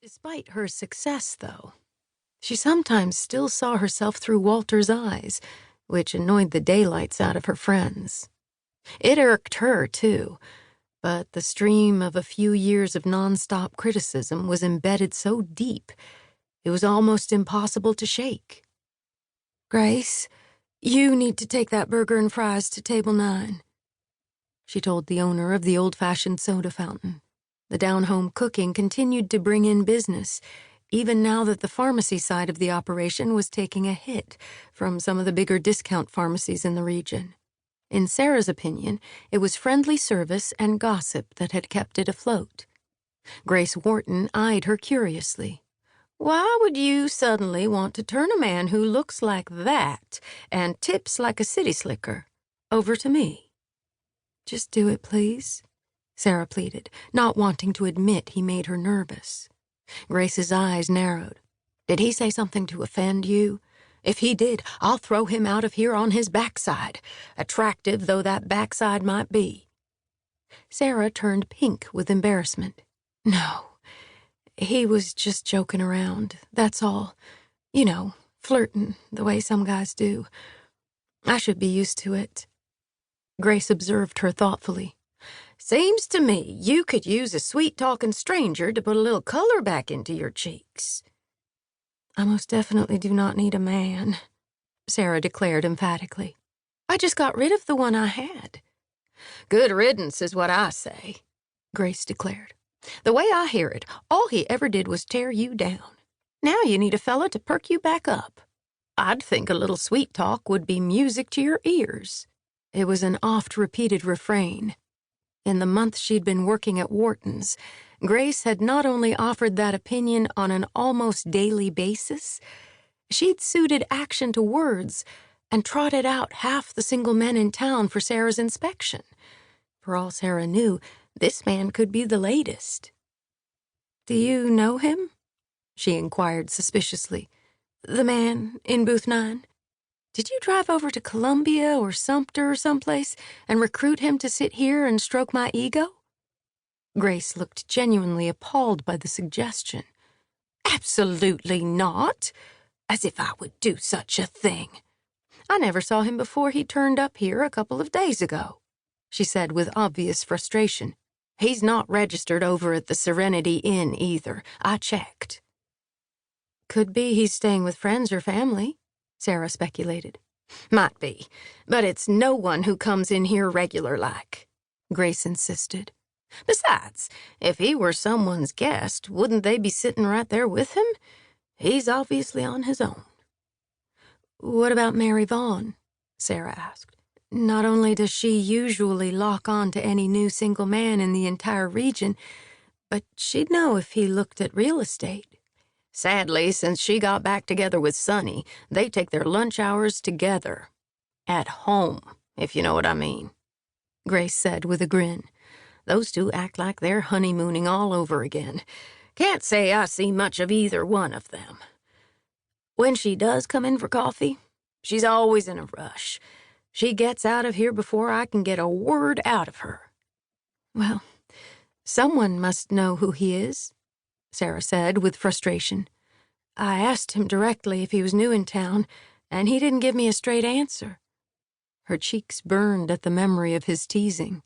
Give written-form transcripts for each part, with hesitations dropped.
Despite her success, though, she sometimes still saw herself through Walter's eyes, which annoyed the daylights out of her friends. It irked her, too, but the stream of a few years of nonstop criticism was embedded so deep, it was almost impossible to shake. "Grace, you need to take that burger and fries to table 9, she told the owner of the old-fashioned soda fountain. The down-home cooking continued to bring in business, even now that the pharmacy side of the operation was taking a hit from some of the bigger discount pharmacies in the region. In Sarah's opinion, it was friendly service and gossip that had kept it afloat. Grace Wharton eyed her curiously. "Why would you suddenly want to turn a man who looks like that and tips like a city slicker over to me?" "Just do it, please," Sarah pleaded, not wanting to admit he made her nervous. Grace's eyes narrowed. "Did he say something to offend you? If he did, I'll throw him out of here on his backside, attractive though that backside might be." Sarah turned pink with embarrassment. "No, he was just joking around, that's all. You know, flirting the way some guys do. I should be used to it." Grace observed her thoughtfully. "Seems to me you could use a sweet-talking stranger to put a little color back into your cheeks." "I most definitely do not need a man," Sarah declared emphatically. "I just got rid of the one I had." "Good riddance is what I say," Grace declared. "The way I hear it, all he ever did was tear you down. Now you need a fella to perk you back up. I'd think a little sweet talk would be music to your ears." It was an oft-repeated refrain. In the month she'd been working at Whartons, Grace had not only offered that opinion on an almost daily basis, she'd suited action to words and trotted out half the single men in town for Sarah's inspection. For all Sarah knew, this man could be the latest. "Do you know him?" she inquired suspiciously. "The man in booth 9? Did you drive over to Columbia or Sumter or someplace and recruit him to sit here and stroke my ego?" Grace looked genuinely appalled by the suggestion. "Absolutely not. As if I would do such a thing. I never saw him before he turned up here a couple of days ago," she said with obvious frustration. "He's not registered over at the Serenity Inn either. I checked." "Could be he's staying with friends or family," Sarah speculated. "Might be, but it's no one who comes in here regular-like," Grace insisted. "Besides, if he were someone's guest, wouldn't they be sitting right there with him? He's obviously on his own." "What about Mary Vaughn?" Sarah asked. "Not only does she usually lock on to any new single man in the entire region, but she'd know if he looked at real estate." "Sadly, since she got back together with Sonny, they take their lunch hours together. At home, if you know what I mean," Grace said with a grin. "Those two act like they're honeymooning all over again. Can't say I see much of either one of them. When she does come in for coffee, she's always in a rush. She gets out of here before I can get a word out of her." "Well, someone must know who he is," Sarah said with frustration. "I asked him directly if he was new in town, and he didn't give me a straight answer." Her cheeks burned at the memory of his teasing.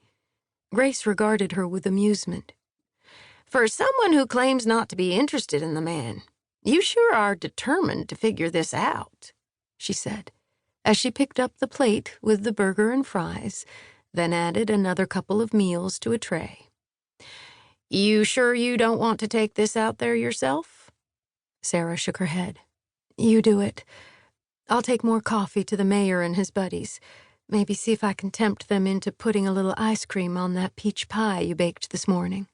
Grace regarded her with amusement. "For someone who claims not to be interested in the man, you sure are determined to figure this out," she said, as she picked up the plate with the burger and fries, then added another couple of meals to a tray. "You sure you don't want to take this out there yourself?" Sarah shook her head. "You do it. I'll take more coffee to the mayor and his buddies. Maybe see if I can tempt them into putting a little ice cream on that peach pie you baked this morning."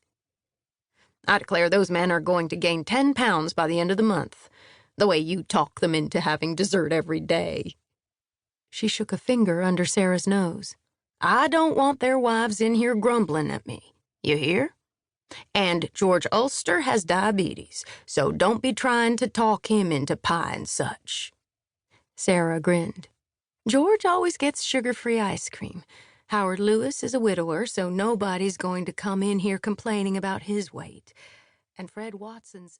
"I declare those men are going to gain 10 pounds by the end of the month, the way you talk them into having dessert every day." She shook a finger under Sarah's nose. "I don't want their wives in here grumbling at me. You hear? And George Ulster has diabetes, so don't be trying to talk him into pie and such." Sarah grinned. "George always gets sugar-free ice cream. Howard Lewis is a widower, so nobody's going to come in here complaining about his weight. and Fred Watson's